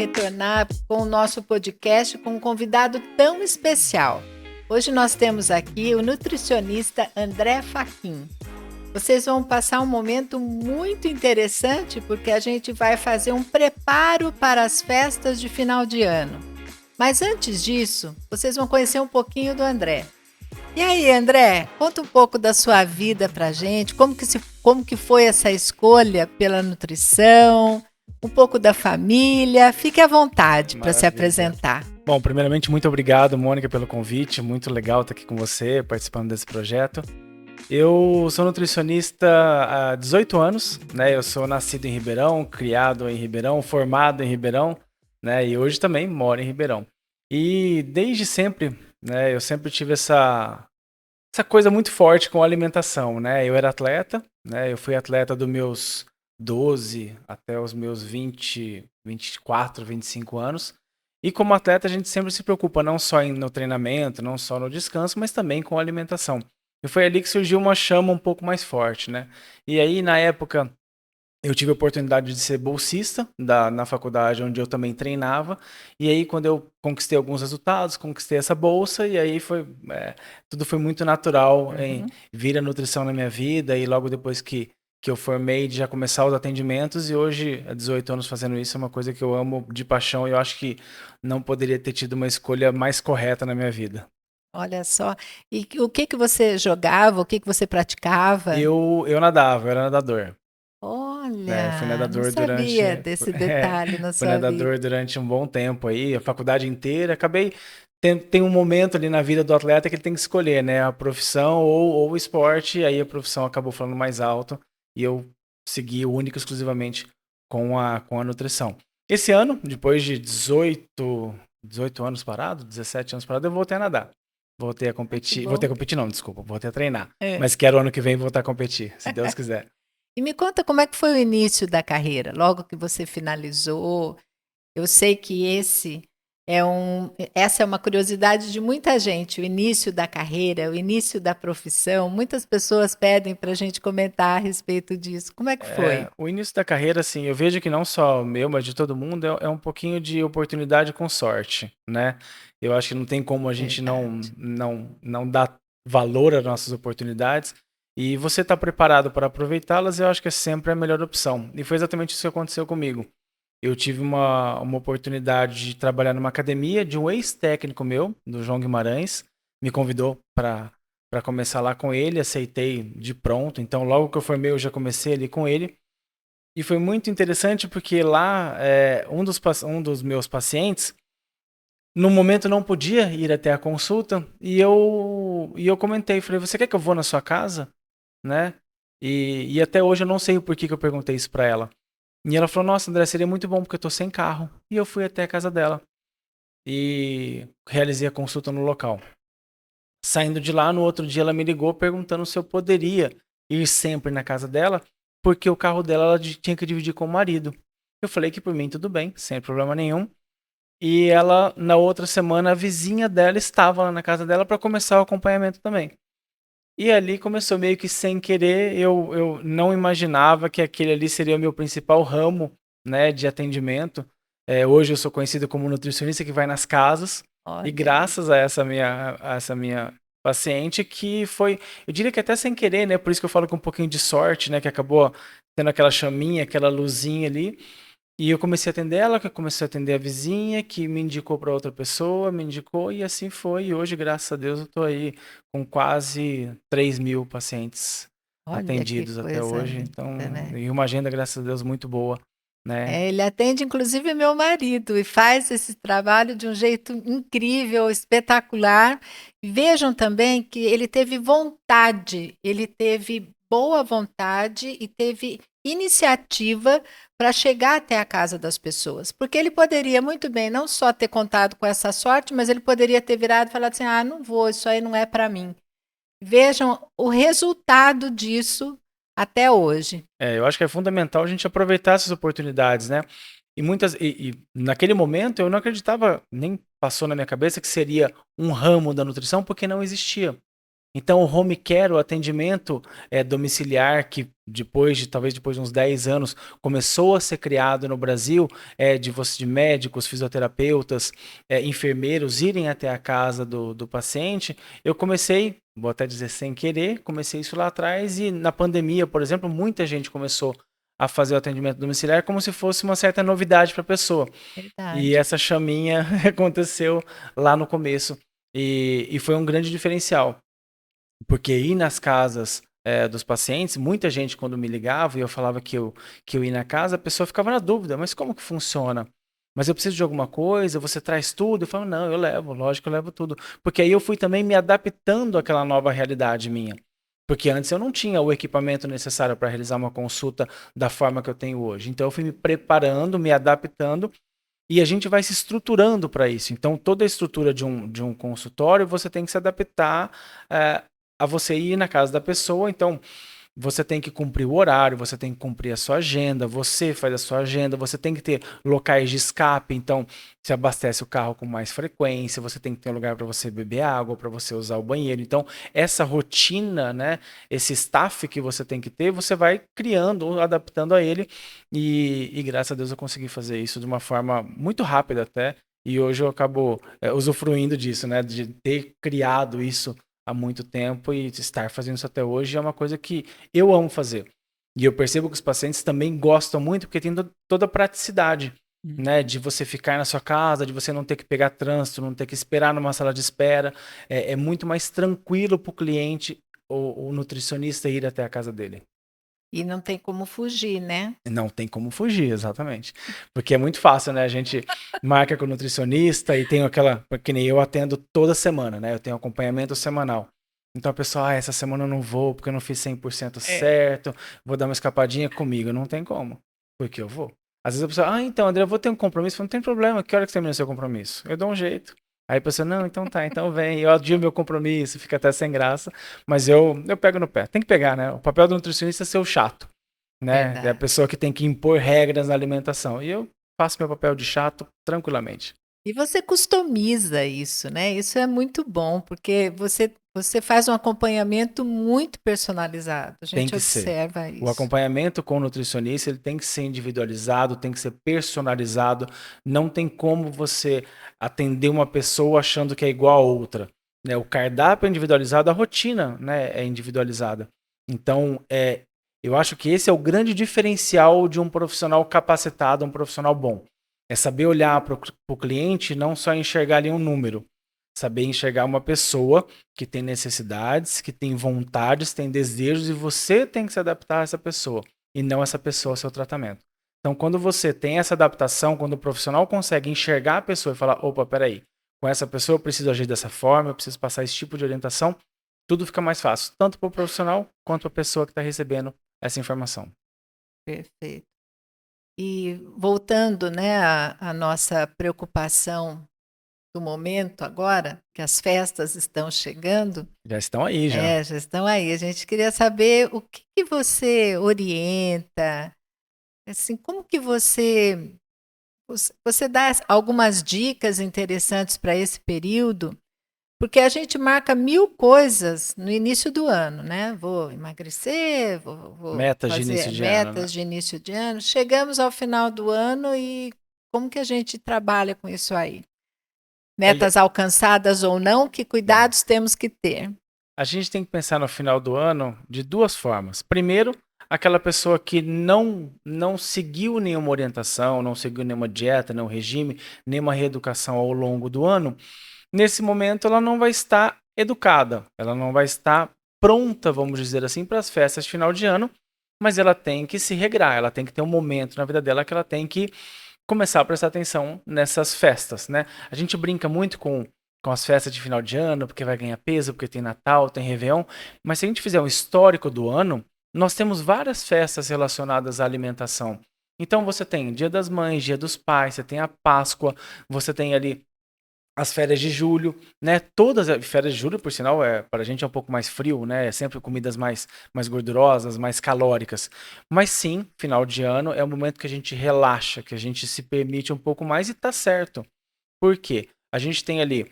retornar com o nosso podcast com um convidado tão especial. Hoje nós temos aqui o nutricionista André Fachin. Vocês vão passar um momento muito interessante porque a gente vai fazer um preparo para as festas de final de ano. Mas antes disso, vocês vão conhecer um pouquinho do André. E aí, André, conta um pouco da sua vida pra gente, como que foi essa escolha pela nutrição, um pouco da família. Fique à vontade para se apresentar. Bom, primeiramente, muito obrigado, Mônica, pelo convite. Muito legal estar aqui com você, participando desse projeto. Eu sou nutricionista há 18 anos, né? Eu sou nascido em Ribeirão, criado em Ribeirão, formado em Ribeirão, né? E hoje também moro em Ribeirão. E desde sempre, né? Eu sempre tive essa coisa muito forte com a alimentação, né? Eu era atleta, né? Eu fui atleta dos meus 12 até os meus 20, 24, 25 anos. E como atleta, a gente sempre se preocupa não só no treinamento, não só no descanso, mas também com a alimentação. E foi ali que surgiu uma chama um pouco mais forte, né? E aí, na época, eu tive a oportunidade de ser bolsista na faculdade onde eu também treinava. E aí, quando eu conquistei alguns resultados, conquistei essa bolsa, e aí tudo foi muito natural em vir a nutrição na minha vida. E logo depois que eu formei, de já começar os atendimentos. E hoje, há 18 anos fazendo isso, é uma coisa que eu amo de paixão. E eu acho que não poderia ter tido uma escolha mais correta na minha vida. Olha só. E o que você jogava, o que você praticava? Eu nadava, eu era nadador. Fui Olha, não nadador sabia desse detalhe na fui sua vida. nadador durante um bom tempo aí, a faculdade inteira. Acabei tem um momento ali na vida do atleta que ele tem que escolher, né, a profissão ou o esporte. E aí a profissão acabou falando mais alto e eu segui única e exclusivamente com a nutrição. Esse ano, depois de 18 anos parado, 17 anos parado, eu voltei a nadar. Voltei a competir. Voltei a competir, não, desculpa. Voltei a treinar. Mas quero ano que vem voltar a competir, se Deus quiser. E me conta como é que foi o início da carreira, logo que você finalizou. Eu sei que essa é uma curiosidade de muita gente, o início da carreira, o início da profissão. Muitas pessoas pedem para a gente comentar a respeito disso. Como é que foi? O início da carreira, assim, eu vejo que não só meu, mas de todo mundo, é um pouquinho de oportunidade com sorte, né? Eu acho que não tem como a gente não dar valor às nossas oportunidades. E você estar preparado para aproveitá-las, eu acho que é sempre a melhor opção. E foi exatamente isso que aconteceu comigo. Eu tive uma oportunidade de trabalhar numa academia de um ex-técnico meu, do João Guimarães. Me convidou para começar lá com ele, aceitei de pronto. Então, logo que eu formei, eu já comecei ali com ele. E foi muito interessante porque lá, um dos meus pacientes, no momento não podia ir até a consulta. E eu comentei, falei, você quer que eu vou na sua casa? Né? E até hoje eu não sei o porquê que eu perguntei isso para ela. E ela falou, nossa, André, seria muito bom porque eu tô sem carro. E eu fui até a casa dela e realizei a consulta no local. Saindo de lá, no outro dia ela me ligou perguntando se eu poderia ir sempre na casa dela, porque o carro dela ela tinha que dividir com o marido. Eu falei que por mim tudo bem, sem problema nenhum. E ela, na outra semana, a vizinha dela estava lá na casa dela para começar o acompanhamento também. E ali começou meio que sem querer, eu não imaginava que aquele ali seria o meu principal ramo, né, de atendimento. Hoje eu sou conhecido como nutricionista que vai nas casas. Olha. E graças a essa minha paciente que foi, eu diria que até sem querer, né, por isso que eu falo com um pouquinho de sorte, né, que acabou tendo aquela chaminha, aquela luzinha ali. E eu comecei a atender ela, que eu comecei a atender a vizinha, que me indicou para outra pessoa, me indicou, e assim foi. E hoje, graças a Deus, eu estou aí com quase 3.000 pacientes Olha que atendidos até coisa hoje. linda, Então, né? e uma agenda, graças a Deus, muito boa, né? Ele atende inclusive meu marido e faz esse trabalho de um jeito incrível, espetacular. Vejam também que ele teve vontade, ele teve boa vontade e teve iniciativa para chegar até a casa das pessoas. Porque ele poderia muito bem não só ter contado com essa sorte, mas ele poderia ter virado e falado assim: ah, não vou, isso aí não é para mim. Vejam o resultado disso até hoje. Eu acho que é fundamental a gente aproveitar essas oportunidades, né? E naquele momento eu não acreditava, nem passou na minha cabeça que seria um ramo da nutrição, porque não existia. Então, o home care, o atendimento domiciliar, que talvez depois de uns 10 anos, começou a ser criado no Brasil, de médicos, fisioterapeutas, enfermeiros irem até a casa do paciente, eu comecei, vou até dizer sem querer, comecei isso lá atrás e na pandemia, por exemplo, muita gente começou a fazer o atendimento domiciliar como se fosse uma certa novidade para a pessoa. E Verdade. essa chaminha aconteceu lá no começo e foi um grande diferencial. Porque ir nas casas dos pacientes, muita gente quando me ligava e eu falava que eu ia na casa, a pessoa ficava na dúvida, mas como que funciona? Mas eu preciso de alguma coisa, você traz tudo? Eu falo, não, eu levo, lógico, eu levo tudo. Porque aí eu fui também me adaptando àquela nova realidade minha. Porque antes eu não tinha o equipamento necessário para realizar uma consulta da forma que eu tenho hoje. Então eu fui me preparando, me adaptando e a gente vai se estruturando para isso. Então, toda a estrutura de um consultório, você tem que se adaptar a você ir na casa da pessoa. Então, você tem que cumprir o horário, você tem que cumprir a sua agenda, você faz a sua agenda, você tem que ter locais de escape, então você abastece o carro com mais frequência, você tem que ter um lugar para você beber água, para você usar o banheiro. Então, essa rotina, né, esse staff que você tem que ter, você vai criando, adaptando a ele, e graças a Deus eu consegui fazer isso de uma forma muito rápida até, e hoje eu acabo usufruindo disso, né, de ter criado isso há muito tempo e estar fazendo isso até hoje é uma coisa que eu amo fazer. E eu percebo que os pacientes também gostam muito porque tem toda a praticidade, Hum. né? De você ficar na sua casa, de você não ter que pegar trânsito, não ter que esperar numa sala de espera. É muito mais tranquilo para o cliente, o nutricionista ir até a casa dele. E não tem como fugir, né? Não tem como fugir, exatamente. Porque é muito fácil, né? A gente marca com o nutricionista e tem aquela. Que nem eu atendo toda semana, né? Eu tenho acompanhamento semanal. Então a pessoa, essa semana eu não vou porque eu não fiz 100% É. certo, vou dar uma escapadinha comigo. Não tem como, porque eu vou. Às vezes a pessoa, então, André, eu vou ter um compromisso. Eu falo, não tem problema, que hora que termina o seu compromisso? Eu dou um jeito. Aí a pessoa, não, então tá, então vem. Eu adio meu compromisso, fica até sem graça, mas eu pego no pé. Tem que pegar, né? O papel do nutricionista é ser o chato, né? É a Verdade. pessoa que tem que impor regras na alimentação. E eu faço meu papel de chato tranquilamente. E você customiza isso, né? Isso é muito bom, porque você faz um acompanhamento muito personalizado. A Tem gente que ser. observa O isso. acompanhamento com o nutricionista, ele tem que ser individualizado, tem que ser personalizado. Não tem como você atender uma pessoa achando que é igual a outra, né? O cardápio é individualizado, a rotina, né, é individualizada. Então, eu acho que esse é o grande diferencial de um profissional capacitado, um profissional bom. É saber olhar para o cliente e não só enxergar ali um número. Saber enxergar uma pessoa que tem necessidades, que tem vontades, tem desejos, e você tem que se adaptar a essa pessoa, e não essa pessoa ao seu tratamento. Então, quando você tem essa adaptação, quando o profissional consegue enxergar a pessoa e falar, opa, peraí, com essa pessoa eu preciso agir dessa forma, eu preciso passar esse tipo de orientação, tudo fica mais fácil, tanto para o profissional quanto para a pessoa que está recebendo essa informação. Perfeito. E voltando, né, à nossa preocupação do momento agora, que as festas estão chegando, Já estão aí, já. já estão aí. A gente queria saber o que que você orienta, assim, como que você dá algumas dicas interessantes para esse período, porque a gente marca 1000 coisas no início do ano, né? Vou emagrecer, vou Metas de fazer início de ano, né? metas de início de ano. Chegamos ao final do ano e como que a gente trabalha com isso aí? Olha, Metas alcançadas ou não, que cuidados temos que ter? a gente tem que pensar no final do ano de duas formas. Primeiro, aquela pessoa que não seguiu nenhuma orientação, não seguiu nenhuma dieta, nenhum regime, nenhuma reeducação ao longo do ano, nesse momento ela não vai estar educada, ela não vai estar pronta, vamos dizer assim, para as festas de final de ano, mas ela tem que se regrar, ela tem que ter um momento na vida dela que ela tem que começar a prestar atenção nessas festas, né? A gente brinca muito com as festas de final de ano, porque vai ganhar peso, porque tem Natal, tem Réveillon, mas se a gente fizer um histórico do ano, nós temos várias festas relacionadas à alimentação. Então você tem Dia das Mães, Dia dos Pais, você tem a Páscoa, você tem ali as férias de julho, né? Todas as férias de julho, por sinal, para a gente é um pouco mais frio, né? É sempre comidas mais gordurosas, mais calóricas. Mas sim, final de ano é o momento que a gente relaxa, que a gente se permite um pouco mais e tá certo. Por quê? A gente tem ali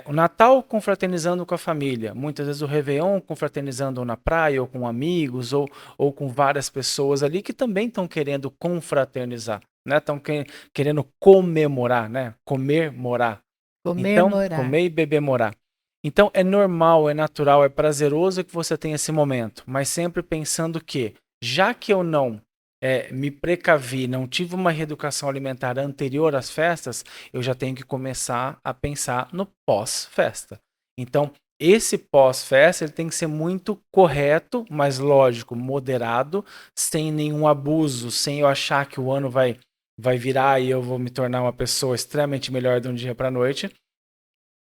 O Natal confraternizando com a família, muitas vezes o Réveillon confraternizando na praia ou com amigos ou com várias pessoas ali que também estão querendo confraternizar, né? Estão querendo comemorar, né? Comer, então, Comemorar. comer e beber, morar. Então, é normal, é natural, é prazeroso que você tenha esse momento, mas sempre pensando que, já que eu não me precavi, não tive uma reeducação alimentar anterior às festas, eu já tenho que começar a pensar no pós-festa. Então, esse pós-festa ele tem que ser muito correto, mas lógico, moderado, sem nenhum abuso, sem eu achar que o ano vai virar e eu vou me tornar uma pessoa extremamente melhor de um dia para a noite,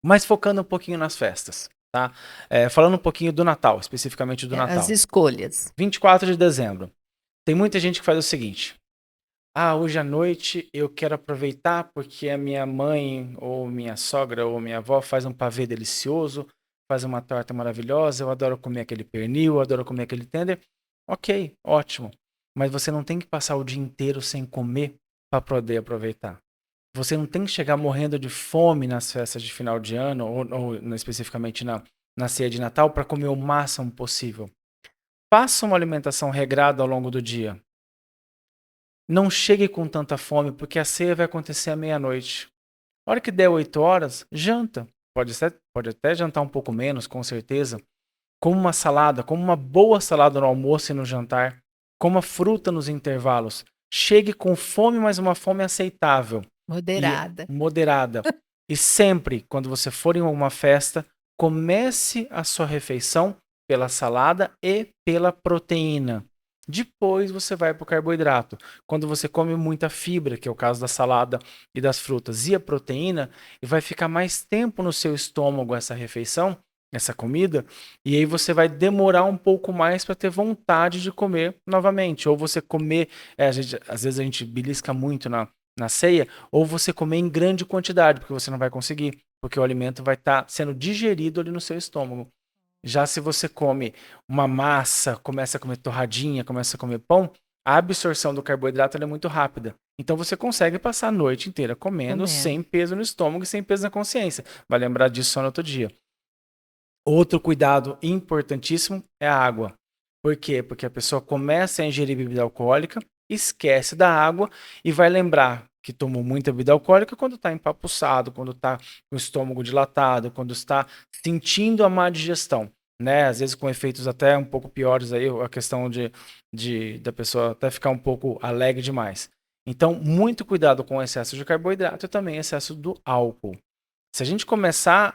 mas focando um pouquinho nas festas, tá? Falando um pouquinho do Natal, especificamente do As Natal. escolhas. 24 de dezembro. Tem muita gente que faz o seguinte: hoje à noite eu quero aproveitar porque a minha mãe, ou minha sogra, ou minha avó faz um pavê delicioso, faz uma torta maravilhosa, eu adoro comer aquele pernil, eu adoro comer aquele tender. Ok, ótimo. Mas você não tem que passar o dia inteiro sem comer para poder aproveitar. Você não tem que chegar morrendo de fome nas festas de final de ano, ou especificamente na ceia de Natal, para comer o máximo possível. Faça uma alimentação regrada ao longo do dia. Não chegue com tanta fome, porque a ceia vai acontecer à meia-noite. A hora que der 8 horas, janta. Pode até jantar um pouco menos, com certeza. Coma uma salada, coma uma boa salada no almoço e no jantar. Coma fruta nos intervalos. Chegue com fome, mas uma fome aceitável. Moderada. E moderada. E sempre, quando você for em uma festa, comece a sua refeição pela salada e pela proteína. Depois você vai para o carboidrato. Quando você come muita fibra, que é o caso da salada e das frutas, e a proteína, e vai ficar mais tempo no seu estômago essa refeição, essa comida, e aí você vai demorar um pouco mais para ter vontade de comer novamente. Ou você comer, às vezes a gente belisca muito na ceia, ou você comer em grande quantidade, porque você não vai conseguir, porque o alimento vai estar sendo digerido ali no seu estômago. Já se você come uma massa, começa a comer torradinha, começa a comer pão, a absorção do carboidrato é muito rápida. Então você consegue passar a noite inteira comendo sem peso no estômago e sem peso na consciência. Vai lembrar disso só no outro dia. Outro cuidado importantíssimo é a água. Por quê? Porque a pessoa começa a ingerir bebida alcoólica, esquece da água e vai lembrar que tomou muita bebida alcoólica quando está empapuçado, quando está com o estômago dilatado, quando está sentindo a má digestão, né? Às vezes com efeitos até um pouco piores aí, a questão da pessoa até ficar um pouco alegre demais. Então, muito cuidado com o excesso de carboidrato e também excesso do álcool. Se a gente começar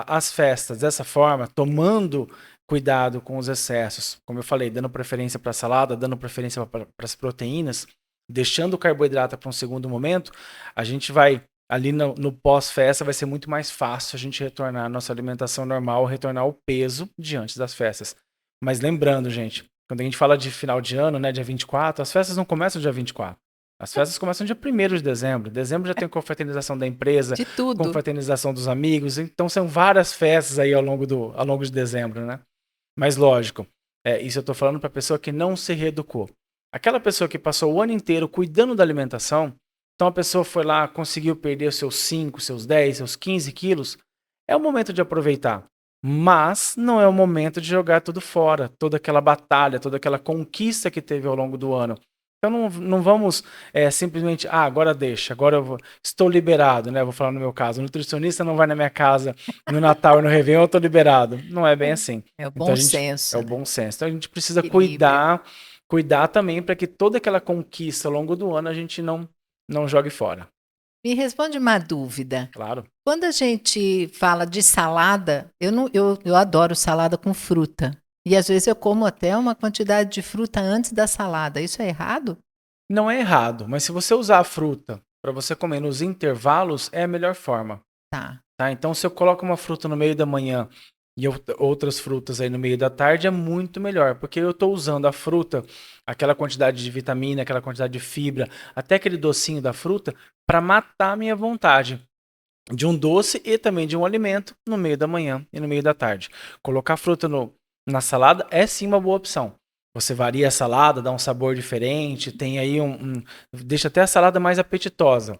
as festas dessa forma, tomando cuidado com os excessos, como eu falei, dando preferência para a salada, dando preferência para as proteínas, deixando o carboidrato para um segundo momento, a gente vai, ali no pós-festa, vai ser muito mais fácil a gente retornar à nossa alimentação normal, retornar ao peso diante das festas. Mas lembrando, gente, quando a gente fala de final de ano, né, dia 24, as festas não começam dia 24. As festas começam dia 1º de dezembro. Dezembro já tem confraternização da empresa, De tudo. confraternização dos amigos. Então são várias festas aí ao longo de dezembro, né? Mas lógico, isso eu tô falando para pessoa que não se reeducou. Aquela pessoa que passou o ano inteiro cuidando da alimentação, então a pessoa foi lá, conseguiu perder os seus 5, seus 10, seus 15 quilos, é o momento de aproveitar. Mas não é o momento de jogar tudo fora, toda aquela batalha, toda aquela conquista que teve ao longo do ano. Então não vamos simplesmente, agora deixa, agora estou liberado, né? Vou falar no meu caso, o nutricionista não vai na minha casa no Natal e no Réveillon, eu estou liberado. Não é bem assim. É o Então, bom senso. É o bom senso. Então a gente precisa Equilíbrio. cuidar também para que toda aquela conquista ao longo do ano a gente não jogue fora. Me responde uma dúvida. Claro. Quando a gente fala de salada, eu adoro salada com fruta. E às vezes eu como até uma quantidade de fruta antes da salada. Isso é errado? Não é errado, mas se você usar a fruta para você comer nos intervalos, é a melhor forma. Tá. Então, se eu coloco uma fruta no meio da manhã e outras frutas aí no meio da tarde, é muito melhor, porque eu estou usando a fruta, aquela quantidade de vitamina, aquela quantidade de fibra, até aquele docinho da fruta, para matar a minha vontade de um doce e também de um alimento no meio da manhã e no meio da tarde. Colocar fruta na salada é sim uma boa opção. Você varia a salada, dá um sabor diferente, tem aí deixa até a salada mais apetitosa.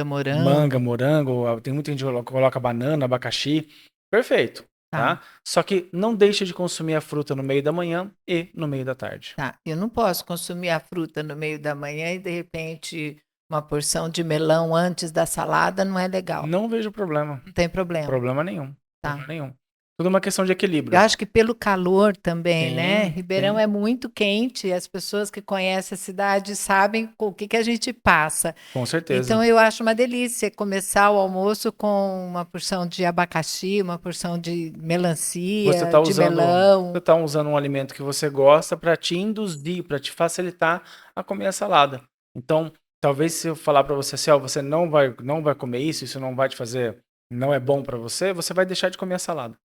Morango. manga, morango, tem muita gente que coloca banana, abacaxi, perfeito, Tá, tá? Só que não deixe de consumir a fruta no meio da manhã e no meio da tarde. tá. Eu não posso consumir a fruta no meio da manhã e de repente uma porção de melão antes da salada não é legal. Não vejo problema, Não tem problema. problema nenhum, Tá. problema nenhum. Tudo uma questão de Eu equilíbrio. acho que pelo calor também, né? Sim, Ribeirão sim, é muito quente, e as pessoas que conhecem a cidade sabem o que que a gente passa. com certeza. Então eu acho uma delícia começar o almoço com uma porção de abacaxi, uma porção de Você melancia, está de usando, você melão. tá usando um alimento que você gosta para te induzir, para te facilitar a comer a salada. Então, talvez se eu falar para você assim, ó, você não vai comer isso, isso não vai te fazer, não é bom para você, você vai deixar de comer a salada,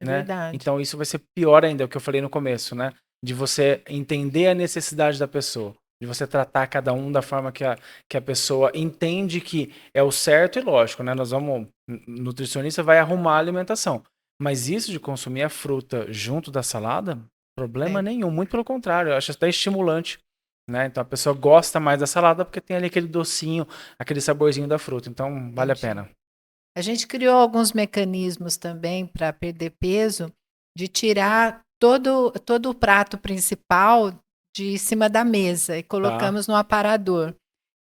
É né? verdade. Então isso vai ser pior ainda, é o que eu falei no começo, né? De você entender a necessidade da pessoa, de você tratar cada um da forma que a pessoa entende que é o certo e lógico, né? Nutricionista vai arrumar a alimentação. Mas isso de consumir a fruta junto da salada, problema É, nenhum, muito pelo contrário, eu acho até estimulante, né? Então a pessoa gosta mais da salada porque tem ali aquele docinho, aquele saborzinho da fruta, então vale a entendi. pena. A gente criou alguns mecanismos também para perder peso, de tirar todo o prato principal de cima da mesa e Tá? colocamos no aparador.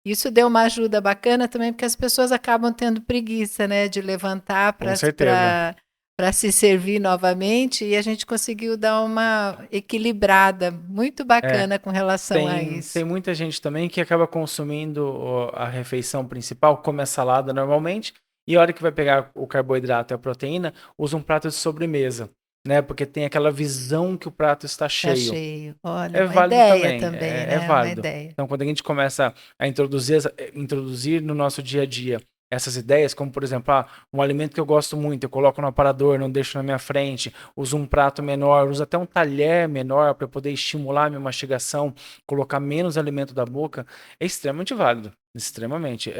Isso deu uma ajuda bacana também, porque as pessoas acabam tendo preguiça, né, de levantar Com certeza. para se servir novamente, e a gente conseguiu dar uma equilibrada muito É, bacana com relação a tem isso. muita gente também que acaba consumindo a refeição principal, come a salada normalmente, e a hora que vai pegar o carboidrato e a proteína, usa um prato de sobremesa, né? Porque tem aquela visão que o prato está Tá cheio. cheio. Olha, É uma válido ideia também, também, é né? Uma válido. ideia. Então, quando a gente começa a introduzir no nosso dia a dia essas ideias, como por exemplo, um alimento que eu gosto muito, eu coloco no aparador, não deixo na minha frente, uso um prato menor, uso até um talher menor para poder estimular a minha mastigação, colocar menos alimento da boca, é extremamente válido, extremamente.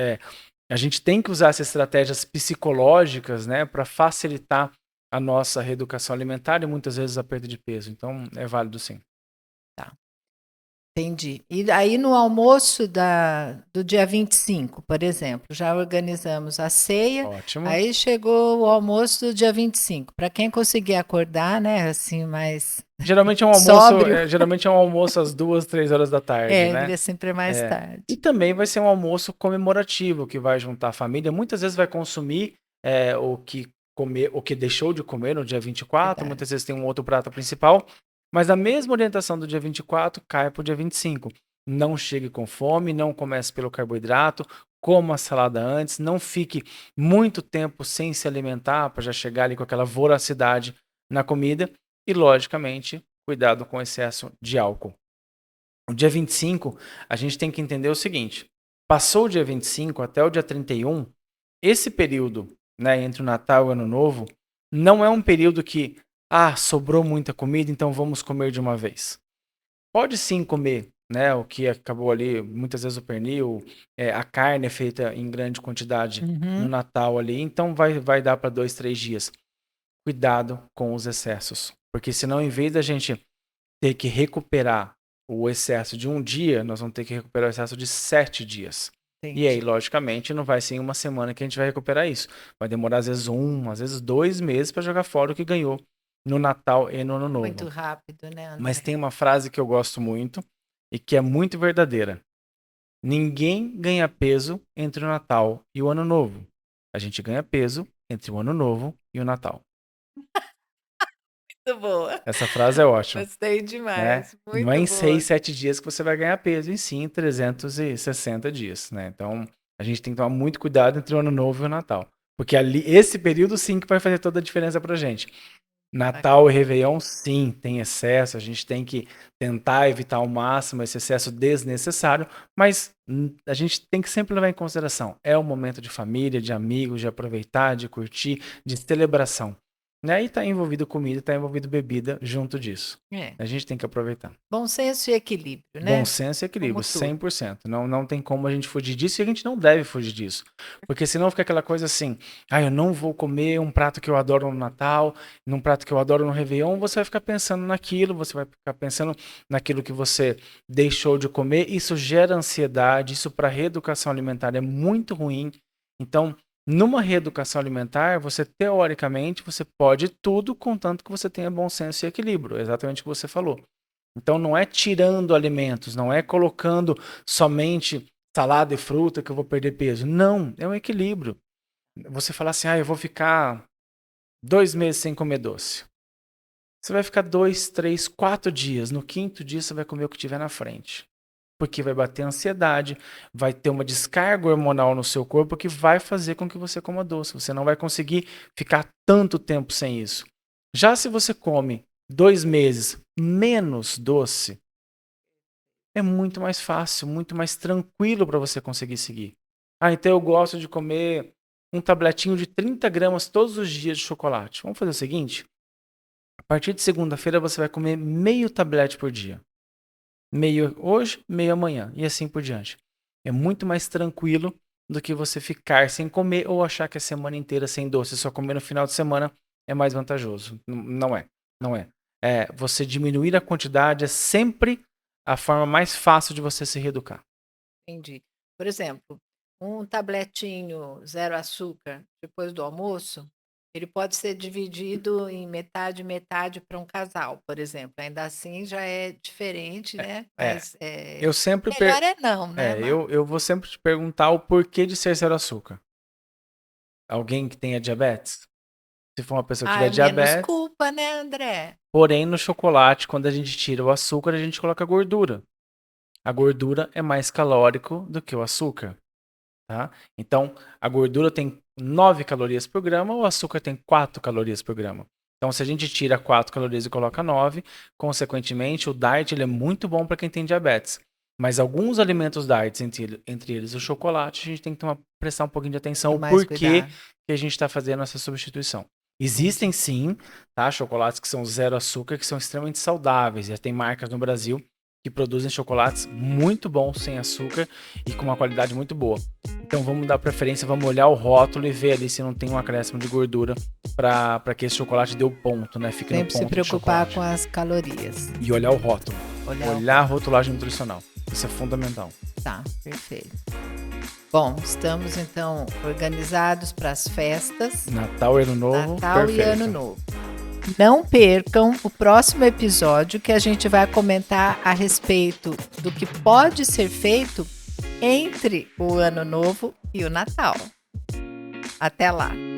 A gente tem que usar essas estratégias psicológicas, né, para facilitar a nossa reeducação alimentar e muitas vezes a perda de peso. Então, é válido sim. Tá, entendi. E aí no almoço do dia 25, por exemplo, já organizamos a ceia, Ótimo. aí chegou o almoço do dia 25. Para quem conseguir acordar, né, assim, mais sóbrio, Geralmente é um almoço às 2, 3 horas da tarde, né? ele é sempre mais É. E tarde. também vai ser um almoço comemorativo que vai juntar a família. Muitas vezes vai consumir o que deixou de comer no dia 24, Verdade. muitas vezes tem um outro prato principal, mas a mesma orientação do dia 24 cai para o dia 25. Não chegue com fome, não comece pelo carboidrato, coma a salada antes, não fique muito tempo sem se alimentar para já chegar ali com aquela voracidade na comida e, logicamente, cuidado com o excesso de álcool. O dia 25, a gente tem que entender o seguinte: passou o dia 25 até o dia 31, esse período, né, entre o Natal e o Ano Novo, não é um período que, sobrou muita comida, então vamos comer de uma vez. Pode sim comer, né, o que acabou ali, muitas vezes o pernil, a carne é feita em grande quantidade no Uhum. Natal ali, então vai dar para 2, 3 dias. Cuidado com os excessos, porque senão, em vez da gente ter que recuperar o excesso de um dia, nós vamos ter que recuperar o excesso de 7 dias. E aí, Entendi. logicamente, não vai ser em uma semana que a gente vai recuperar isso. Vai demorar às vezes às vezes 2 meses para jogar fora o que ganhou no Natal e no Ano Muito Novo. rápido, né, Mas André? tem uma frase que eu gosto muito e que é muito verdadeira. Ninguém ganha peso entre o Natal e o Ano Novo. A gente ganha peso entre o Ano Novo e o Natal. Muito boa. Essa frase é ótima. Gostei Né? demais. Não é Muito em boa. 6, 7 dias que você vai ganhar peso, e sim em 360 dias, né? Então, a gente tem que tomar muito cuidado entre o Ano Novo e o Natal. Porque ali, esse período sim que vai fazer toda a diferença pra gente. Natal e Réveillon, sim, tem excesso, a gente tem que tentar evitar ao máximo esse excesso desnecessário, mas a gente tem que sempre levar em consideração, é um momento de família, de amigos, de aproveitar, de curtir, de celebração. né? E tá envolvido comida, tá envolvido bebida junto disso. É. A gente tem que aproveitar. Bom senso e equilíbrio, Bom né? senso e equilíbrio, Como tudo. 100%. Não tem como a gente fugir disso e a gente não deve fugir disso. Porque senão fica aquela coisa assim, eu não vou comer um prato que eu adoro no Natal, num prato que eu adoro no Réveillon, você vai ficar pensando naquilo, você vai ficar pensando naquilo que você deixou de comer, isso gera ansiedade, isso para reeducação alimentar é muito ruim. Então, numa reeducação alimentar, você teoricamente, você pode tudo, contanto que você tenha bom senso e equilíbrio, exatamente o que você falou. Então não é tirando alimentos, não é colocando somente salada e fruta que eu vou perder peso. Não, é um equilíbrio. Você fala assim, eu vou ficar 2 meses sem comer doce. Você vai ficar 2, 3, 4 dias. No 5º dia você vai comer o que tiver na frente. Porque vai bater ansiedade, vai ter uma descarga hormonal no seu corpo que vai fazer com que você coma doce. Você não vai conseguir ficar tanto tempo sem isso. Já se você come 2 meses menos doce, é muito mais fácil, muito mais tranquilo para você conseguir seguir. Então eu gosto de comer um tabletinho de 30 gramas todos os dias de chocolate. Vamos fazer o seguinte? A partir de segunda-feira você vai comer meio tablete por dia. Meio hoje, meio amanhã e assim por diante. É muito mais tranquilo do que você ficar sem comer ou achar que a semana inteira sem doce, só comer no final de semana é mais vantajoso. Não é. Você diminuir a quantidade é sempre a forma mais fácil de você se reeducar. Entendi. Por exemplo, um tabletinho zero açúcar depois do almoço, ele pode ser dividido em metade, metade para um casal, por exemplo. Ainda assim já é diferente, né? Mas Eu sempre melhor é não, né? eu vou sempre te perguntar o porquê de ser zero açúcar. Alguém que tenha diabetes? Se for uma pessoa que tiver Menos diabetes. culpa, né, André? Porém, no chocolate, quando a gente tira o açúcar, a gente coloca gordura. A gordura é mais calórico do que o açúcar. Tá? Então, a gordura tem 9 calorias por grama, o açúcar tem 4 calorias por grama. Então, se a gente tira 4 calorias e coloca 9, consequentemente, o diet ele é muito bom para quem tem diabetes. Mas alguns alimentos diets, entre eles o chocolate, a gente tem que prestar um pouquinho de atenção o porquê que a gente está fazendo essa substituição. Existem sim, tá? Chocolates que são zero açúcar, que são extremamente saudáveis. Já tem marcas no Brasil que produzem chocolates muito bons sem açúcar e com uma qualidade muito boa. Então vamos dar preferência, vamos olhar o rótulo e ver ali se não tem um acréscimo de gordura para que esse chocolate dê o ponto, né? Fique Sempre no ponto se preocupar com as calorias. E olhar o rótulo. Olhar a rotulagem nutricional. Isso é fundamental. Tá, perfeito. Bom, estamos então organizados para as festas. Natal e Ano Novo. Natal e Ano Novo. Não percam o próximo episódio que a gente vai comentar a respeito do que pode ser feito entre o Ano Novo e o Natal. Até lá!